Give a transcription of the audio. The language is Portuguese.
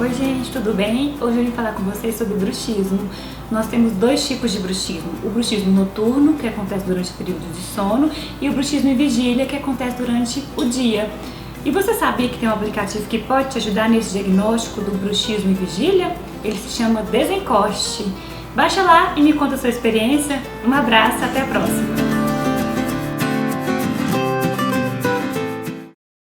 Oi gente, tudo bem? Hoje eu vim falar com vocês sobre bruxismo. Nós temos dois tipos de bruxismo. O bruxismo noturno, que acontece durante o período de sono, e o bruxismo em vigília, que acontece durante o dia. E você sabia que tem um aplicativo que pode te ajudar nesse diagnóstico do bruxismo em vigília? Ele se chama Desencoste. Baixa lá e me conta a sua experiência. Um abraço, até a próxima!